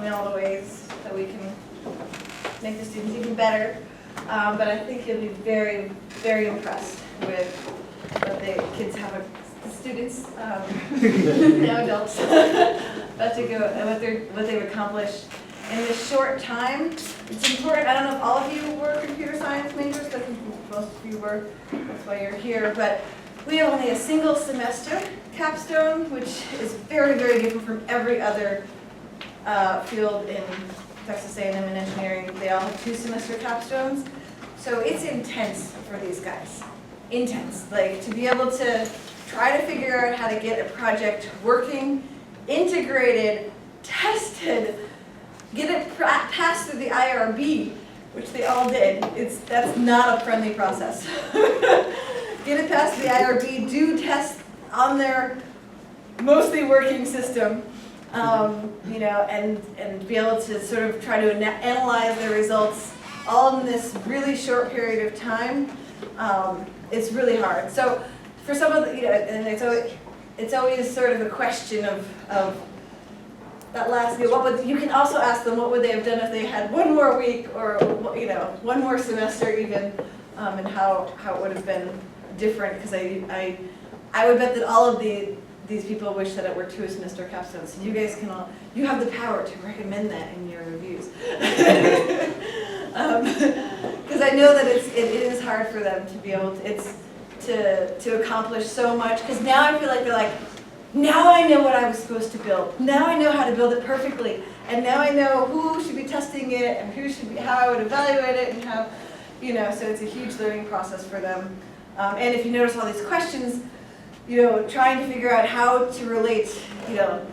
me all the ways that we can make the students even better. But I think you'll be very, very impressed with what the kids have, the students, now adults, about to go and what they've accomplished in this short time. It's important. I don't know if all of you were computer science majors, but I think most of you were. That's why you're here. But we have only a single semester capstone, which is very, very different from every other field in Texas A&M in engineering. They all have 2 semester capstones. So it's intense for these guys. Intense. Like, to be able to try to figure out how to get a project working, integrated, tested, get it passed through the IRB, which they all did. That's not a friendly process. Get it past the IRB, do tests on their mostly working system, you know, and be able to sort of try to analyze their results all in this really short period of time. It's really hard. So for some of the, you know, and it's always sort of a question of that last, you know, you can also ask them what would they have done if they had one more week or, you know, one more semester even, and how it would have been different, because I would bet that all of these people wish that it were 2 semester capstones. So you guys can you have the power to recommend that in your reviews. Because I know that it is hard for them to be able to accomplish so much, because now I feel like they're like, now I know what I was supposed to build. Now I know how to build it perfectly. And now I know who should be testing it and how I would evaluate it and how, you know, so it's a huge learning process for them. And if you notice all these questions, you know, trying to figure out how to relate, you know,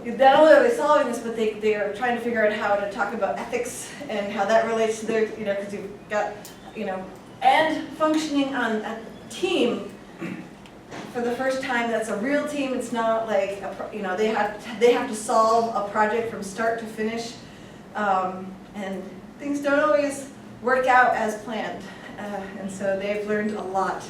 not only are they solving this, but they are trying to figure out how to talk about ethics and how that relates to their, you know, because you've got, you know, and functioning on a team for the first time. That's a real team. It's not like, you know, they have to solve a project from start to finish, and things don't always work out as planned. And so they've learned a lot,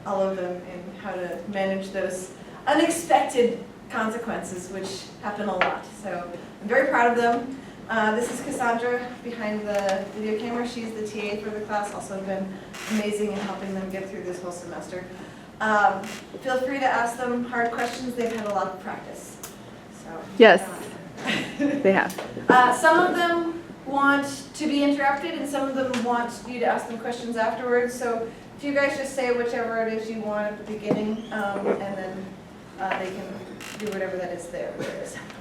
all of them, in how to manage those unexpected consequences, which happen a lot. So I'm very proud of them. This is Cassandra behind the video camera. She's the TA for the class, also been amazing in helping them get through this whole semester. Feel free to ask them hard questions. They've had a lot of practice. So, yes, they have. Some of them want to be interrupted, and some of them want you to ask them questions afterwards. So if you guys just say whichever it is you want at the beginning, and then they can do whatever that is there.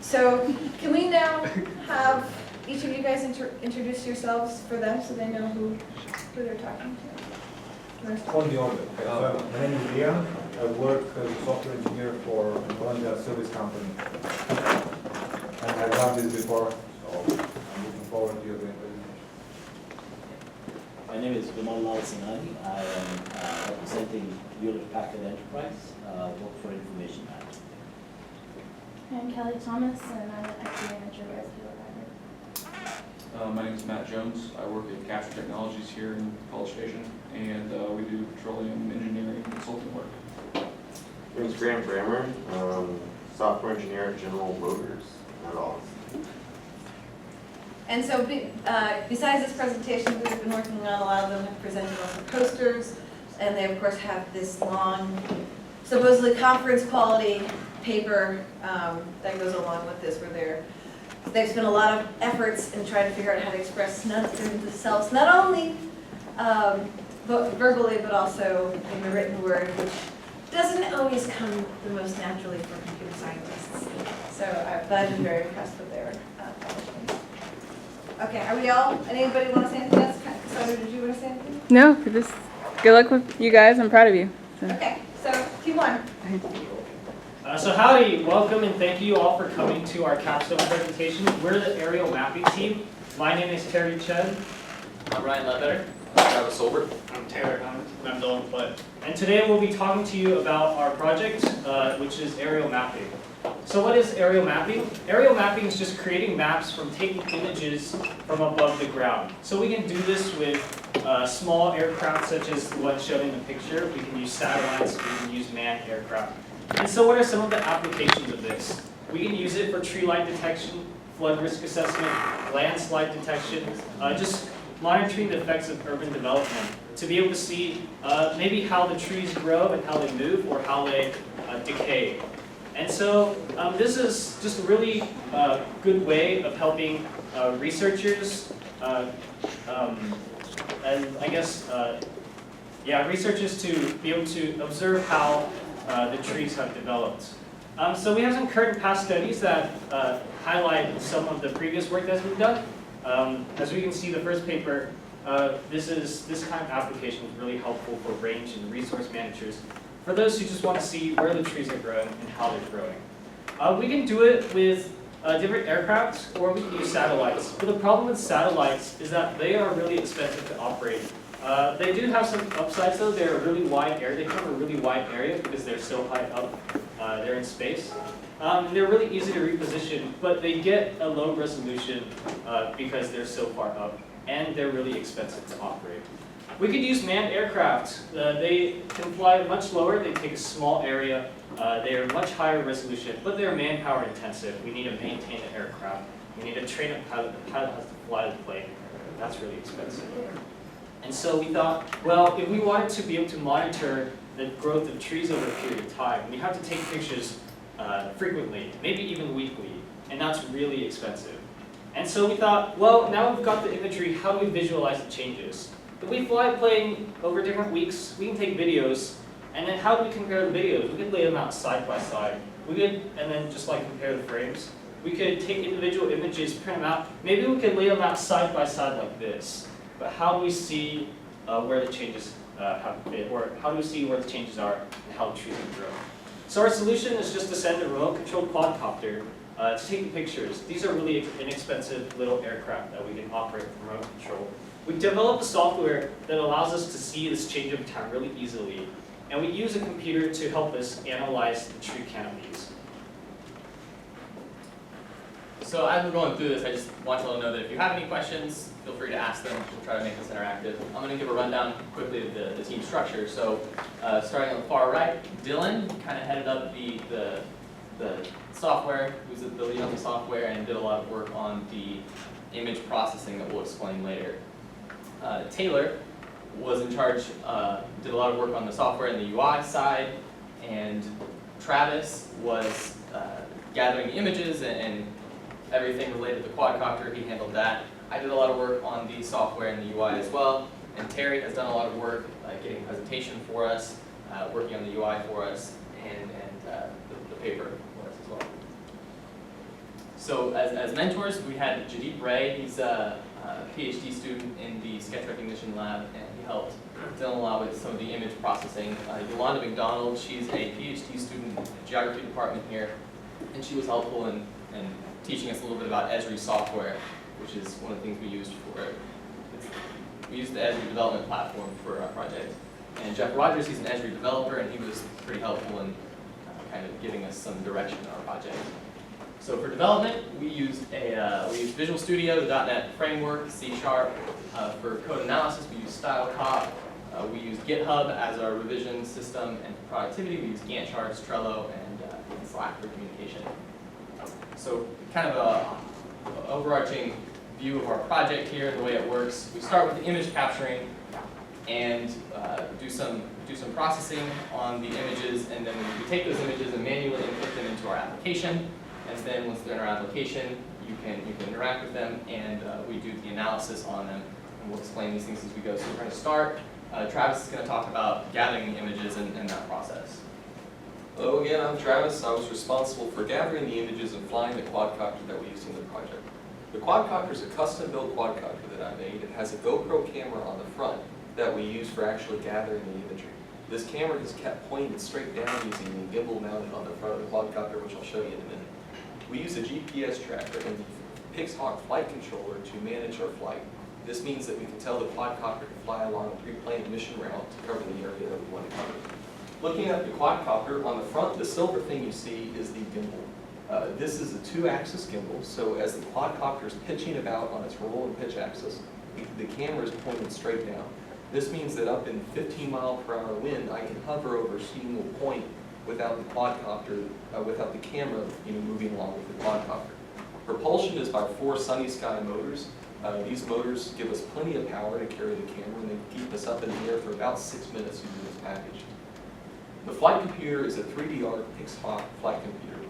So can we now have each of you guys introduce yourselves for them so they know who they're talking to? On the order. My name is Ariel. I work as a software engineer for an oil and gas service company. And I've done this before, so I'm looking forward to your presentation. My name is Vimal Sinani. I am representing Hewlett Packard Enterprise, work for Information Management. I'm Kelly Thomas, and I'm the IT manager with Hewlett Packard. My name is Matt Jones. I work at Capture Technologies here in College Station, and we do petroleum engineering consulting work. My name is Graham Brammer, software engineer at General Motors, not all. And so besides this presentation, we've been working on, a lot of them have presented also posters, and they of course have this long, supposedly conference quality paper that goes along with this, where they've spent a lot of efforts in trying to figure out how to express themselves, not only verbally, but also in the written word, which doesn't always come the most naturally for computer scientists. So I've been very impressed with their accomplishments. Okay, are we all, anybody want to say anything else? Cassandra, did you want to say anything? No, just good luck with you guys. I'm proud of you. So. Okay, so team one. So howdy, welcome and thank you all for coming to our capstone presentation. We're the aerial mapping team. My name is Terry Chen. I'm Ryan Ledbetter. I'm Travis Solbert. I'm Taylor Hunt. I'm Dylan Foote. And today we'll be talking to you about our project, which is aerial mapping. So what is aerial mapping? Aerial mapping is just creating maps from taking images from above the ground. So we can do this with small aircraft such as the one shown in the picture. We can use satellites, we can use manned aircraft. And so what are some of the applications of this? We can use it for tree line detection, flood risk assessment, landslide detection, just monitoring the effects of urban development to be able to see maybe how the trees grow and how they move or how they decay. And so this is just a really good way of helping researchers and I guess, researchers to be able to observe how the trees have developed. So we have some current and past studies that highlight some of the previous work that's been done. As we can see, the first paper, this kind of application is really helpful for range and resource managers, for those who just want to see where the trees are growing and how they're growing. We can do it with different aircraft, or we can use satellites. But the problem with satellites is that they are really expensive to operate. They do have some upsides though. They're a really wide area. They cover a really wide area because they're so high up. They're in space. They're really easy to reposition, but they get a low resolution because they're so far up, and they're really expensive to operate. We could use manned aircraft. They can fly much lower. They take a small area. They are much higher resolution, but they're manpower intensive. We need to maintain the aircraft. We need to train a pilot. The pilot has to fly the plane. That's really expensive. And so we thought, well, if we wanted to be able to monitor the growth of trees over a period of time, we have to take pictures frequently, maybe even weekly, and that's really expensive. And so we thought, well, now we've got the imagery, how do we visualize the changes? If we fly a plane over different weeks, we can take videos, and then how do we compare the videos? We could lay them out side by side. We could, and then just like compare the frames. We could take individual images, print them out. Maybe we could lay them out side by side like this. But how do we see where the changes have been, or how do we see where the changes are and how the trees have grown? So our solution is just to send a remote-controlled quadcopter to take the pictures. These are really inexpensive little aircraft that we can operate with remote control. We developed a software that allows us to see this change of time really easily, and we use a computer to help us analyze the tree canopies. So as we're going through this, I just want you all to know that if you have any questions, feel free to ask them. We'll try to make this interactive. I'm going to give a rundown quickly of the team structure. So starting on the far right, Dylan kind of headed up the software, who's the lead on the software, and did a lot of work on the image processing that we'll explain later. Taylor was in charge, did a lot of work on the software and the UI side, and Travis was gathering the images and everything related to the quadcopter. He handled that. I did a lot of work on the software and the UI as well, and Terry has done a lot of work getting a presentation for us, working on the UI for us, and the paper for us as well. So as mentors, we had Jadeep Ray. He's a PhD student in the sketch recognition lab, and he helped Dylan a lot with some of the image processing. Yolanda McDonald, she's a PhD student in the geography department here, and she was helpful in teaching us a little bit about Esri software, which is one of the things we used for it. We used the Esri development platform for our project. And Jeff Rogers, he's an Esri developer, and he was pretty helpful in kind of giving us some direction in our project. So for development, we used Visual Studio, the .NET framework, C#. For code analysis, we used StyleCop. We used GitHub as our revision system, and for productivity, we used Gantt charts, Trello, and Slack for communication. So kind of a overarching view of our project here, the way it works. We start with the image capturing and do some processing on the images, and then we take those images and manually input them into our application. And then once they're in our application, you can interact with them, and we do the analysis on them, and we'll explain these things as we go. So we're going to start. Travis is going to talk about gathering the images and that process. Hello again, I'm Travis. I was responsible for gathering the images and flying the quadcopter that we used in the project. The quadcopter is a custom-built quadcopter that I made. It has a GoPro camera on the front that we use for actually gathering the imagery. This camera is kept pointed straight down using the gimbal mounted on the front of the quadcopter, which I'll show you in a minute. We use a GPS tracker and the Pixhawk flight controller to manage our flight. This means that we can tell the quadcopter to fly along a pre-planned mission route to cover the area that we want to cover. Looking at the quadcopter, on the front, the silver thing you see is the gimbal. This is a 2-axis gimbal, so as the quadcopter is pitching about on its roll and pitch axis, the camera is pointed straight down. This means that up in 15-mile-per-hour wind, I can hover over a single point without the quadcopter, without the camera moving along with the quadcopter. Propulsion is by 4 Sunny Sky motors. These motors give us plenty of power to carry the camera, and they keep us up in the air for about 6 minutes using this package. The flight computer is a 3D Art Pixpot flight computer.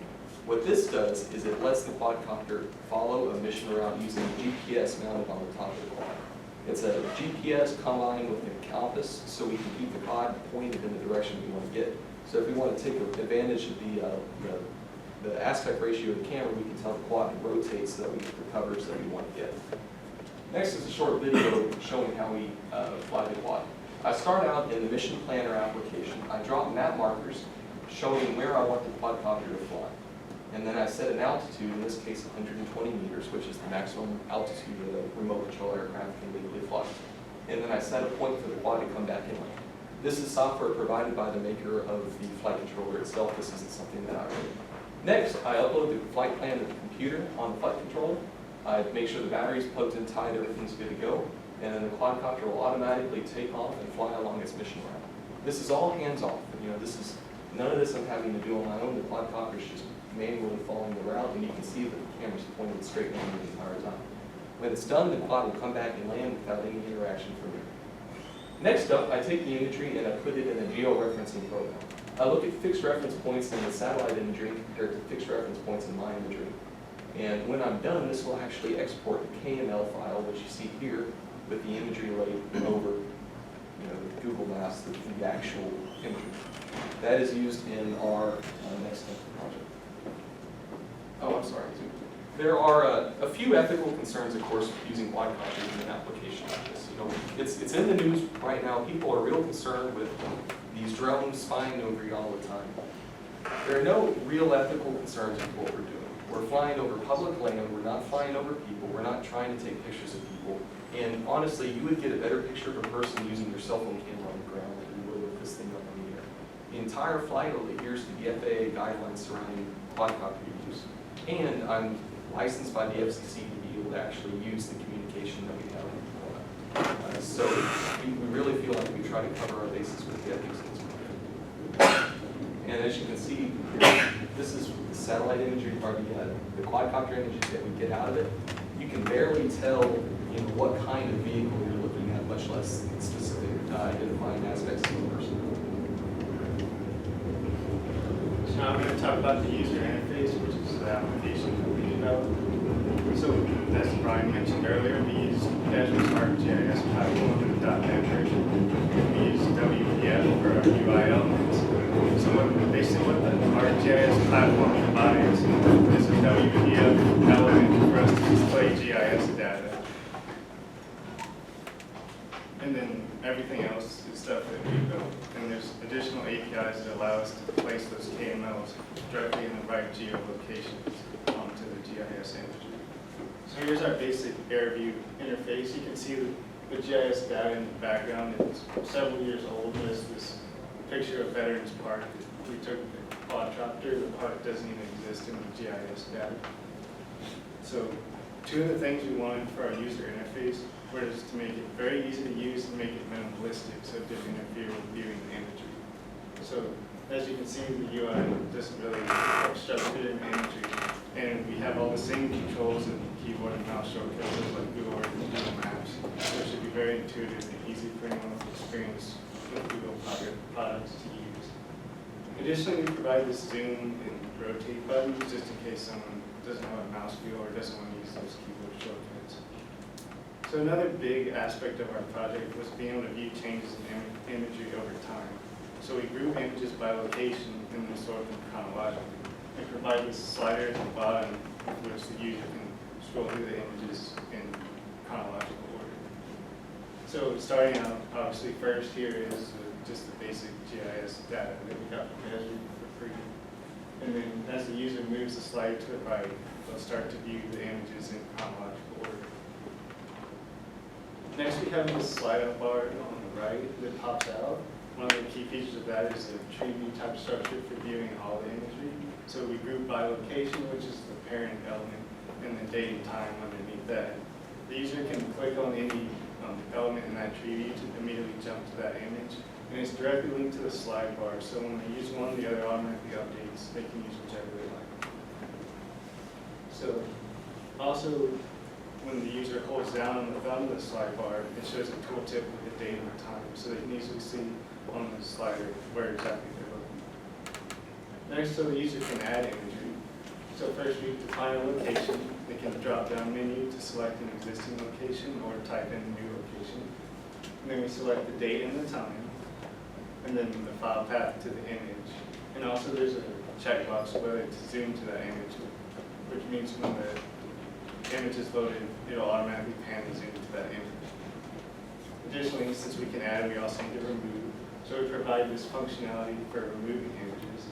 What this does is it lets the quadcopter follow a mission route using GPS mounted on the top of the quad. It's a GPS combined with a compass, so we can keep the quad pointed in the direction we want to get. So if we want to take advantage of the aspect ratio of the camera, we can tell the quad to rotate so that we get the coverage that we want to get. Next is a short video showing how we fly the quad. I start out in the Mission Planner application. I drop map markers showing where I want the quadcopter to fly. And then I set an altitude, in this case 120 meters, which is the maximum altitude that a remote control aircraft can legally fly. And then I set a point for the quad to come back inland. This is software provided by the maker of the flight controller itself. This isn't something that I wrote. Next, I upload the flight plan to the computer on the flight controller. I make sure the battery's plugged in tight, everything's good to go. And then the quadcopter will automatically take off and fly along its mission route. This is all hands-off. You know, none of this I'm having to do on my own. The quadcopter's just manually following the route, and you can see that the camera's pointed straight down the entire time. When it's done, the quad will come back and land without any interaction from me. Next up, I take the imagery and I put it in a geo-referencing program. I look at fixed reference points in the satellite imagery compared to fixed reference points in my imagery. And when I'm done, this will actually export the KML file, which you see here, with the imagery laid over Google Maps, the actual imagery. That is used in our next step project. Oh, I'm sorry. There are a few ethical concerns, of course, with using quadcopters in an application like this. It's in the news right now. People are real concerned with these drones spying over you all the time. There are no real ethical concerns with what we're doing. We're flying over public land. We're not flying over people. We're not trying to take pictures of people. And honestly, you would get a better picture of a person using your cell phone camera on the ground than you would with this thing up in the air. The entire flight adheres to the FAA guidelines surrounding quadcopter use. And I'm licensed by the FCC to be able to actually use the communication that we have. So we really feel like we try to cover our bases with the ethics in this project. And as you can see, this is the satellite imagery, or the quadcopter images that we get out of it. You can barely tell what kind of vehicle you're looking at, much less specific identifying aspects of the person. So now I'm going to talk about the user interface, which is the application that we developed. So as Brian mentioned earlier, we use Azure Smart GIS platform with the .NET version. We use WPF for our UI elements. So basically what the ArcGIS platform provides is a WPF element for us to display GIS data. And then everything else is stuff that we built. And there's additional APIs that allow us to place those KMLs directly in the right geolocations onto the GIS imagery. So here's our basic AirView interface. You can see the GIS data in the background. It's several years old. There's this picture of Veterans Park. We took the quadcopter. The park doesn't even exist in the GIS data. So two of the things we wanted for our user interface were just to make it very easy to use and make it minimalistic so it didn't interfere with viewing the imagery. So as you can see, the UI doesn't really obstruct the imagery. And we have all the same controls and keyboard and mouse shortcuts like Google Earth and Google Maps. So it should be very intuitive and easy for anyone with experience with Google products to use. Additionally, we provide this zoom and rotate buttons just in case someone doesn't have a mouse wheel or doesn't want to use those keyboard shortcuts. So another big aspect of our project was being able to view changes in imagery over time. So we group images by location and then sort them chronologically. We provide this slider at the bottom with which the user can scroll through the images in chronological order. So starting out, obviously first here is just the basic GIS data that we got from Azure for free. And then as the user moves the slider to the right, they'll start to view the images in chronological order. Next we have this slide-up bar on the right that pops out. One of the key features of that is the tree view type structure for viewing all the imagery. So we group by location, which is the parent element, and then date and time underneath that. The user can click on any element in that tree view to immediately jump to that image. And it's directly linked to the slide bar, so when they use one, the other automatically updates. They can use whichever they like. So Also, when the user holds down on the thumb of the slide bar, it shows a tooltip with the date and the time, so they can easily see on the slider where exactly they're looking. Next, so the user can add imagery. So first we define a location. They can drop down menu to select an existing location or type in a new location. And then we select the date and the time, and then the file path to the image. And also there's a checkbox whether to zoom to that image, which means when the image is loaded, it'll automatically pan and zoom to that image. Additionally, since we can add, we also need to remove. So we provide this functionality for removing images.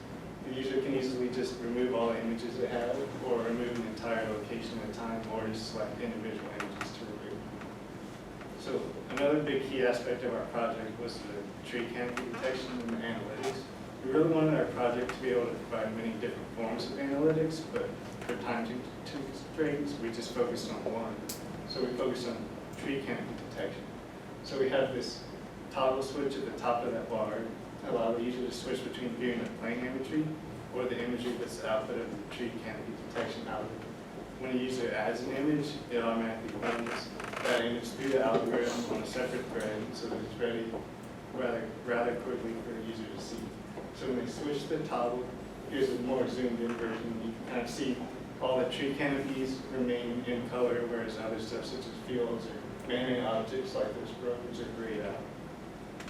The user can easily just remove all the images they have, or remove an entire location at a time, or just select individual images to remove. So another big key aspect of our project was the tree canopy detection and analytics. We really wanted our project to be able to provide many different forms of analytics, but for time constraints, we just focused on one. So we focused on tree canopy detection. So we have this toggle switch at the top of that bar, allow the user to switch between viewing the plain imagery or the imagery that's the output of the tree canopy detection algorithm. When a user adds an image, it automatically runs that image through the algorithm on a separate thread so that it's ready rather quickly for the user to see. So when they switch the toggle, here's a more zoomed in version. You can kind of see all the tree canopies remain in color, whereas other stuff such as fields or man-made objects like those roads are grayed out.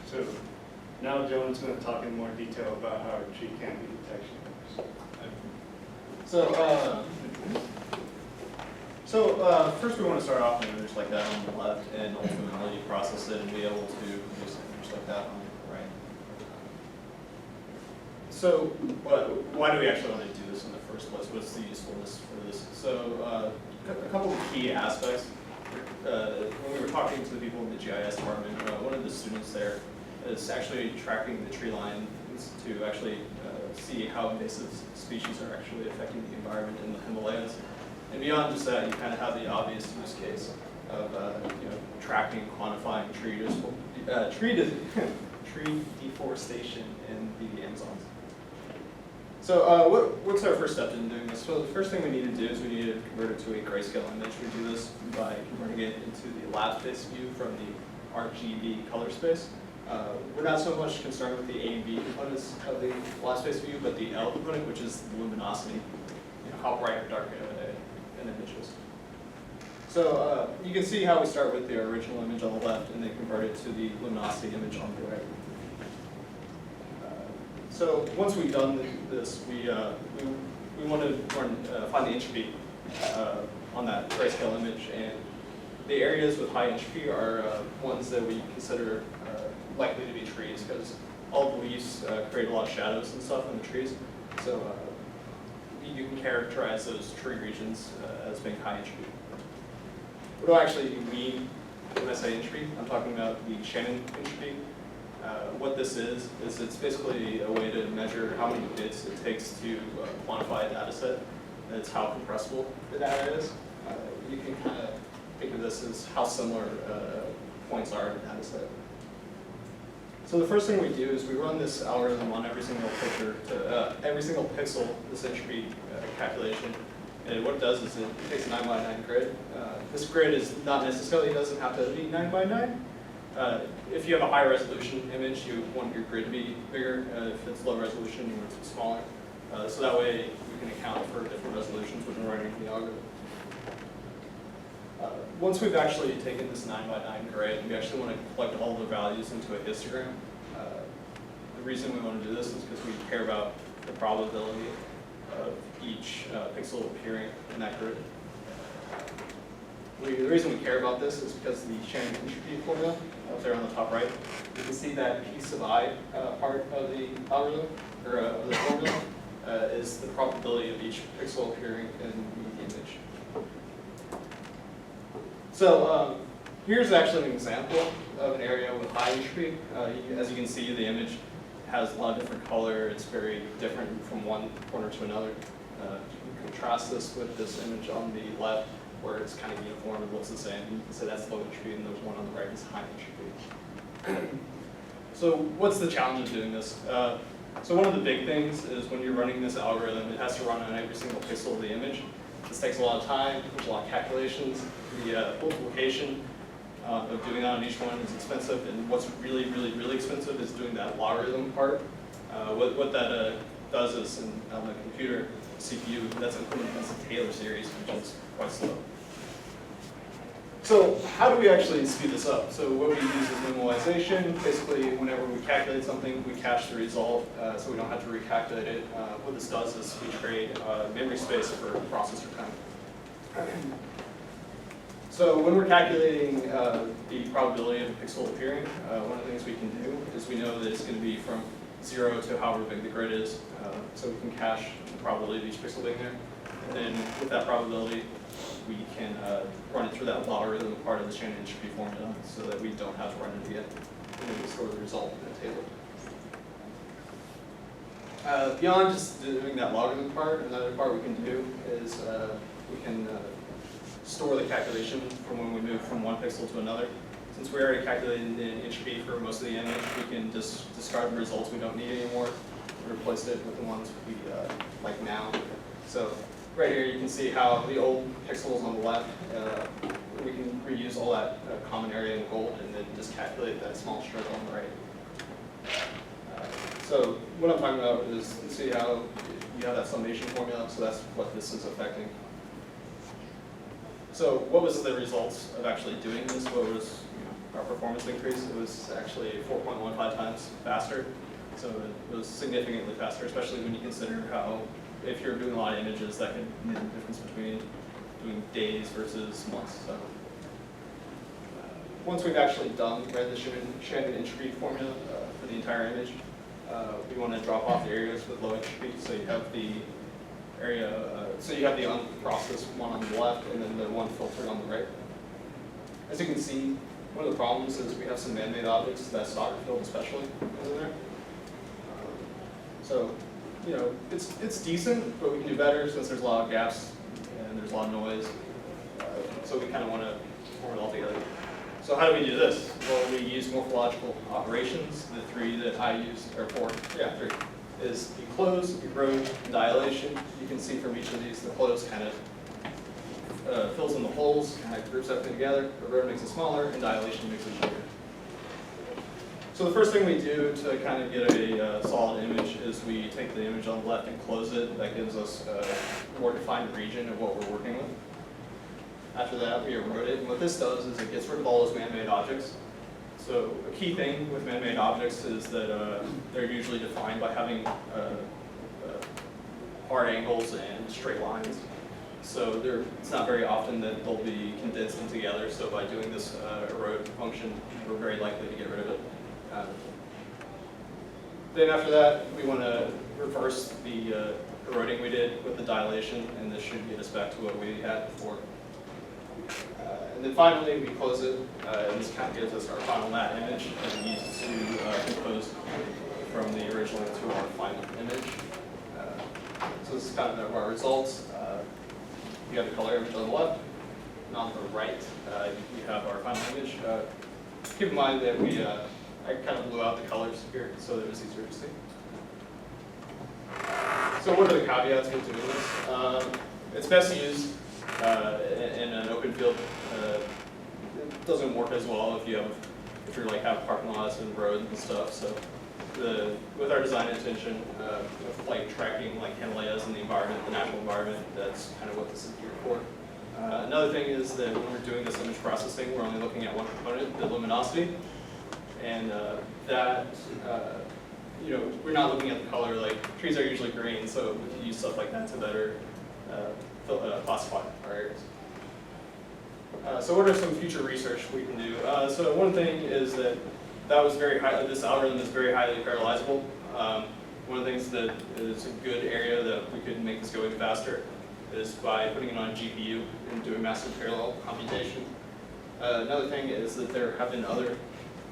So now Dylan's going to talk in more detail about how our tree canopy detection works. So first we want to start off with an image like that on the left and ultimately process it and be able to produce an image like that on the right. So why do we actually want to do this in the first place? What's the usefulness for this? So a couple of key aspects. When we were talking to the people in the GIS department, one of the students there is actually tracking the tree lines to actually see how invasive species are actually affecting the environment in the Himalayas. And beyond just that, you kind of have the obvious use case of tracking, quantifying tree deforestation in the Amazons. So what's our first step in doing this? So the first thing we need to do is we need to convert it to a grayscale image. We do this by converting it into the lab space view from the RGB color space. We're not so much concerned with the A and B components of the lab space view, but the L component, which is the luminosity, how bright or dark an image is. So you can see how we start with the original image on the left and then convert it to the luminosity image on the right. So once we've done this, we want to find the entropy on that grayscale image, and the areas with high entropy are ones that we consider likely to be trees, because all the leaves create a lot of shadows and stuff in the trees. So you can characterize those tree regions as being high entropy. What do I actually mean when I say entropy? I'm talking about the Shannon entropy. What this is it's basically a way to measure how many bits it takes to quantify a data set. It's how compressible the data is. You can kind of think of this as how similar points are in a data set. So the first thing we do is we run this algorithm on every single picture, every single pixel, this entropy calculation. And what it does is it takes a 9x9 grid. This grid is not necessarily, doesn't have to be 9x9. If you have a high resolution image, you want your grid to be bigger. If it's low resolution, you want it to be smaller. So that way we can account for different resolutions when we're running the algorithm. Once we've actually taken this 9x9 grid, we actually want to collect all the values into a histogram. The reason we want to do this is because we care about the probability of each pixel appearing in that grid. The reason we care about this is because the Shannon entropy formula up there on the top right, you can see that piece of I part of the algorithm, or of the formula, is the probability of each pixel appearing in the image. So here's actually an example of an area with high entropy. As you can see, the image has a lot of different color. It's very different from one corner to another. You can contrast this with this image on the left, where it's kind of uniform and looks the same. You can say that's low entropy, and there's one on the right is high entropy. So what's the challenge of doing this? So one of the big things is when you're running this algorithm, it has to run on every single pixel of the image. This takes a lot of time, there's a lot of calculations. The multiplication of doing that on each one is expensive, and what's really, really, really expensive is doing that logarithm part. What that does is, on the computer, CPU, that's implemented as a Taylor series, which is quite slow. So how do we actually speed this up? So what we use is minimalization. Basically, whenever we calculate something, we cache the result, so we don't have to recalculate it. What this does is we create memory space for processor time. So when we're calculating the probability of a pixel appearing, one of the things we can do is we know that it's going to be from 0 to however big the grid is. So we can cache the probability of each pixel being there. And then with that probability, we can run it through that logarithm part of the Shannon entropy formula so that we don't have to run it again. And then we store the result in a table. Beyond just doing that logarithm part, another part we can do is we can store the calculation from when we move from one pixel to another. Since we already calculated the entropy for most of the image, we can just discard the results we don't need anymore and replace it with the ones we like now. So right here you can see how the old pixels on the left, we can reuse all that common area in gold and then just calculate that small strip on the right. So what I'm talking about is, see how you have that summation formula, so that's what this is affecting. So what was the results of actually doing this? What was our performance increase? It was actually 4.15 times faster. So it was significantly faster, especially when you consider how, if you're doing a lot of images, that can be the difference between doing days versus months. So once we've actually done the Shannon entropy formula for the entire image, we want to drop off the areas with low entropy. So you have the area, so you have the unprocessed one on the left and then the one filtered on the right. As you can see, one of the problems is we have some man-made objects, that stalker field especially in there. So, you know, it's decent, but we can do better since there's a lot of gaps and there's a lot of noise. So we kind of want to form it all together. So how do we do this? Well, we use morphological operations. The three that I use, or four, yeah, three, is enclose, erode, and dilation. You can see from each of these, the close kind of fills in the holes, kind of groups everything together. Erode makes it smaller, and dilation makes it bigger. So the first thing we do to kind of get a solid image is we take the image on the left and close it. That gives us a more defined region of what we're working with. After that, we erode it, and what this does is it gets rid of all those man-made objects. So a key thing with man-made objects is that they're usually defined by having hard angles and straight lines. So it's not very often that they'll be condensed in together, so by doing this erode function, we're very likely to get rid of it. Then after that, we want to reverse the eroding we did with the dilation, and this should get us back to what we had before. And then finally, we close it, and this kind of gives us our final matte image, and we use it to compose from the original to our final image. So this is kind of our results. You have the color image on the left, and on the right, you have our final image. Keep in mind that I kind of blew out the colors here so that it was easier to see. So what are the caveats with doing this? It's best used in an open field. It doesn't work as well if you're like have parking lots and roads and stuff. So with our design intention of like tracking like Himalayas in the environment, the natural environment, that's kind of what this is geared for. Another thing is that when we're doing this image processing, we're only looking at one component, the luminosity. And you know, we're not looking at the color. Like trees are usually green, so we can use stuff like that to better classify our areas. So what are some future research we can do? So one thing is that was very high. This algorithm is very highly parallelizable. One of the things that is a good area that we could make this go even faster is by putting it on a GPU and doing massive parallel computation. Another thing is that there have been other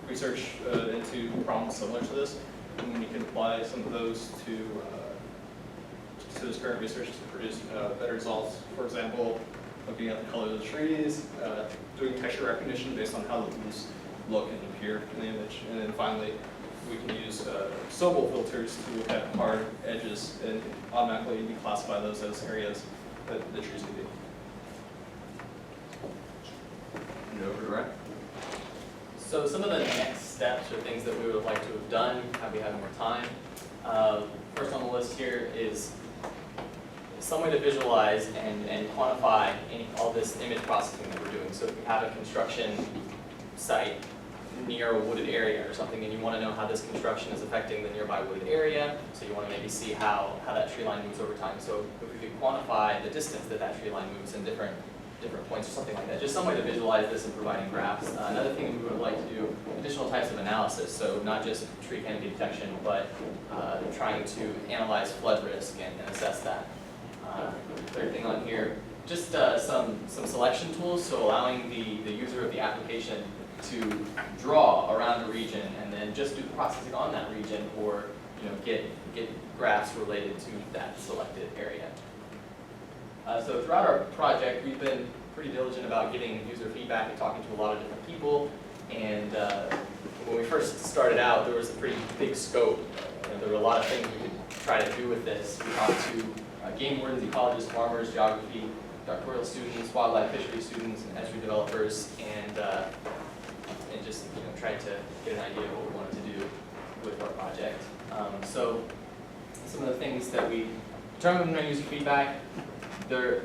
research into problems similar to this, and we can apply some of those to this current research to produce better results. For example, looking at the color of the trees, doing texture recognition based on how the leaves look and appear in the image, and then finally, we can use Sobel filters to look at hard edges and automatically declassify those as areas the trees could be. And over to Ryan. So some of the next steps or things that we would like to have done, had we had more time. First on the list here is some way to visualize and quantify all this image processing that we're doing. So if we have a construction site near a wooded area or something, and you want to know how this construction is affecting the nearby wooded area, so you want to maybe see how that tree line moves over time. So if we could quantify the distance that tree line moves in different points or something like that, just some way to visualize this and providing graphs. Another thing we would like to do, additional types of analysis, so not just tree canopy detection, but trying to analyze flood risk and assess that. Third thing on here, just some selection tools, so allowing the user of the application to draw around a region and then just do the processing on that region, or get graphs related to that selected area. So throughout our project, we've been pretty diligent about getting user feedback and talking to a lot of different people. And when we first started out, there was a pretty big scope. There were a lot of things we could try to do with this. We talked to game wardens, ecologists, farmers, geography, doctoral students, wildlife fishery students, and estuary developers, and just tried to get an idea of what we wanted to do with our project. So some of the things that we determined when user feedback, the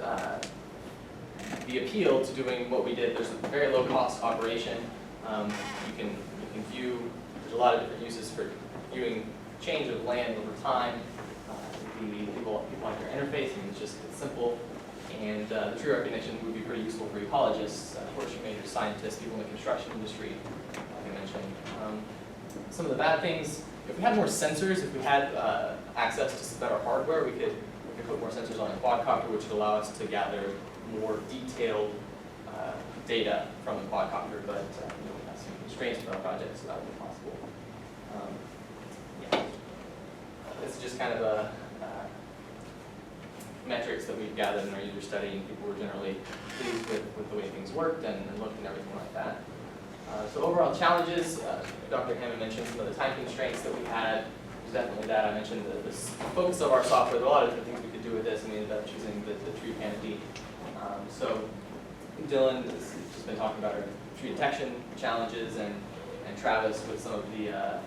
appeal to doing what we did, there's a very low cost operation. You can view, there's a lot of different uses for viewing change of land over time. People like their interface, and it's simple. And the tree recognition would be pretty useful for ecologists, forestry majors, scientists, people in the construction industry, like I mentioned. Some of the bad things, if we had more sensors, if we had access to some better hardware, we could put more sensors on a quadcopter, which would allow us to gather more detailed data from the quadcopter, but we have some constraints for our project, so that would be possible. Yeah. This is just kind of a metrics that we've gathered in our user study, and people were generally pleased with the way things worked and looked and everything like that. So overall challenges, Dr. Hammond mentioned some of the time constraints that we had. There's definitely that. I mentioned the focus of our software. There are a lot of different things we could do with this, and we ended up choosing the tree canopy. So Dylan has just been talking about our tree detection challenges, and Travis with some of the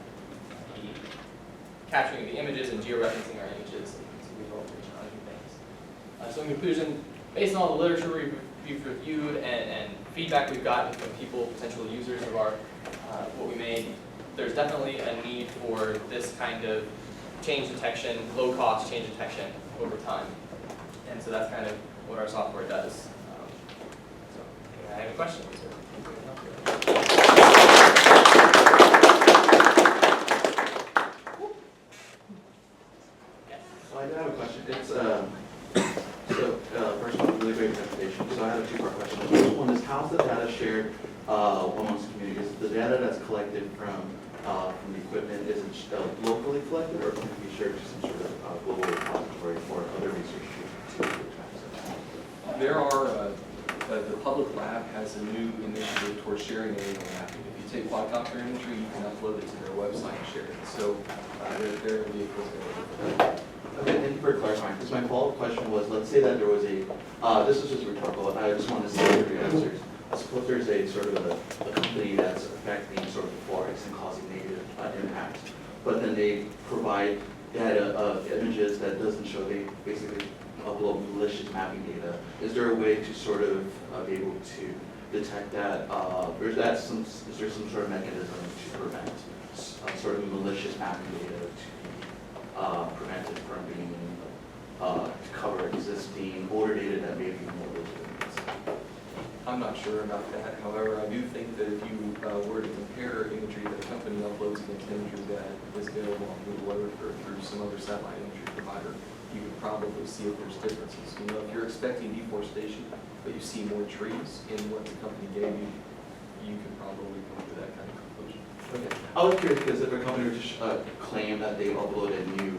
capturing the images and georeferencing our images. So these are all pretty challenging things. So in conclusion, based on all the literature we've reviewed and feedback we've gotten from people, potential users of our what we made, there's definitely a need for this kind of change detection, low cost change detection over time. And so that's kind of what our software does. So, do I have any questions? So I do have a question. It's first of all, really great presentation. So I have a two-part question. The first one is, how's the data shared amongst communities? The data that's collected from the equipment, is it locally collected, or can it be shared to some sort of global repository for other research to access? There are, the public lab has a new initiative towards sharing aerial mapping. If you take quadcopter imagery, you can upload it to their website and share it. So there are vehicles there. Okay, thank you for clarifying, because my follow-up question was, let's say that there was a, this is just rhetorical, I just want to see your answers. Suppose there's a sort of a company that's affecting sort of the forest and causing negative impacts, but then they provide data of images that doesn't show, they basically upload malicious mapping data. Is there a way to sort of be able to detect that, or is there some sort of mechanism to prevent sort of malicious mapping data to prevent it from being to cover existing older data that may be more legitimate? I'm not sure about that. However, I do think that if you were to compare imagery that a company uploads against imagery that is available on Google Earth or through some other satellite imagery provider, you could probably see if there's differences. If you're expecting deforestation, but you see more trees in what the company gave you, you could probably come to that kind of conclusion. Okay. I was curious because if a company were to claim that they uploaded new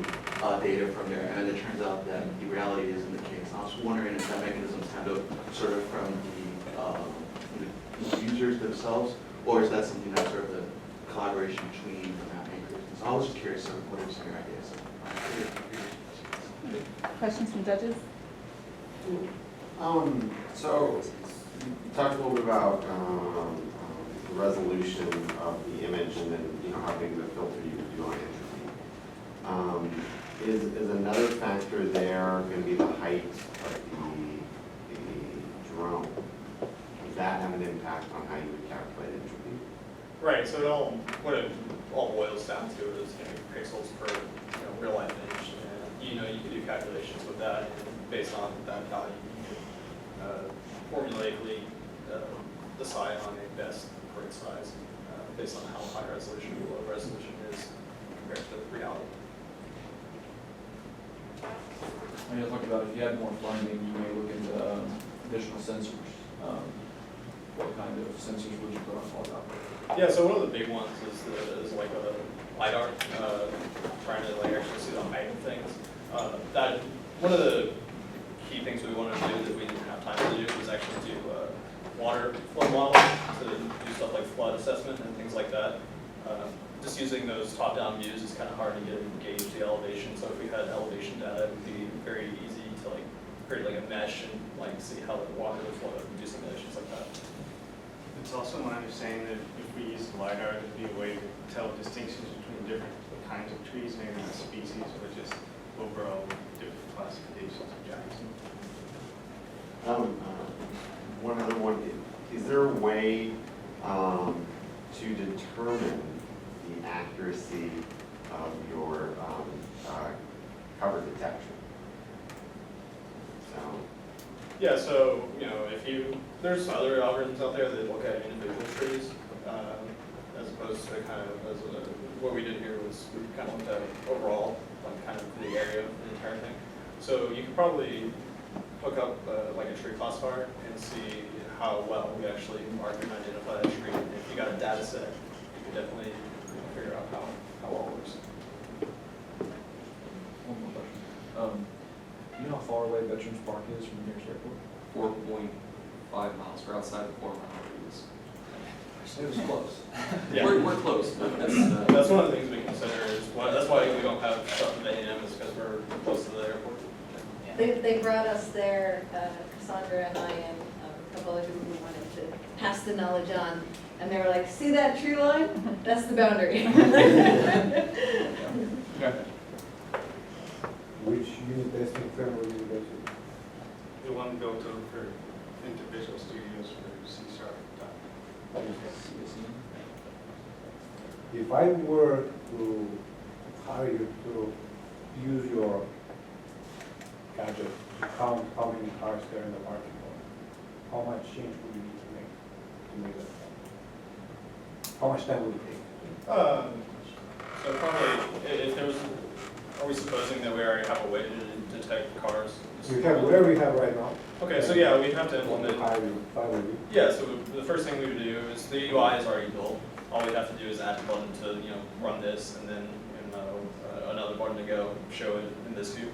data from there, and it turns out that the reality isn't the case, I was wondering if that mechanism is kind of sort of from the users themselves, or is that something that's sort of the collaboration between the map makers? So I was just curious, what are some of your ideas? Questions from judges? So, you talked a little bit about the resolution of the image and then, you know, how big of a filter you would do on entropy. Is another factor there going to be the height of the drone? Does that have an impact on how you would calculate entropy? Right, so what it all boils down to is, you know, pixels per, real life image. And, you can do calculations with that, and based on that value, you can formulaically decide on a best print size based on how high resolution or low resolution is compared to reality. And you talked about if you had more funding, you may look into additional sensors. What kind of sensors would you put on quadcopter? Yeah, so one of the big ones is like a LiDAR, trying to like actually see the height of things. That one of the key things we wanted to do that we didn't have time to do was actually do water flow modeling to do stuff like flood assessment and things like that. Just using those top-down views is kind of hard to gauge the elevation. So if we had elevation data, it would be very easy to like create like a mesh and like see how the water would flow and do simulations like that. It's also my understanding that if we use LiDAR, there'd be a way to tell distinctions between different kinds of trees, maybe not species, but just overall different classifications of giants. One other one, is there a way to determine the accuracy of your cover detection? So. Yeah, so, there's other algorithms out there that look at individual trees, as opposed to what we did here was we kind of looked at overall, like kind of the area of the entire thing. So you could probably hook up like a tree classifier and see how well we actually mark and identify that tree. And if you got a data set, you could definitely figure out how well it works. One more question. You know how far away Veterans Park is from the nearest airport? 4.5 miles. We're outside the 4 mile radius. It was close. Yeah. We're close, but that's That's one of the things we consider that's why we don't have stuff at A&M is because we're close to the airport. They brought us there, Cassandra and I and a couple other people who wanted to pass the knowledge on. And they were like, see that tree line? That's the boundary. Okay. Which unit testing firm will you go to? The one built for individual studios for C#. If I were to hire you to use your gadget to count how many cars there in the parking lot, how much change would you need to make that count? How much time would it take? So probably, if there was, are we supposing that we already have a way to detect cars? We have whatever we have right now. Okay, so yeah, we'd have to implement. Hire you. Yeah, so the first thing we would do is the UI is already built. All we'd have to do is add a button to run this, and then another button to go show it in this view.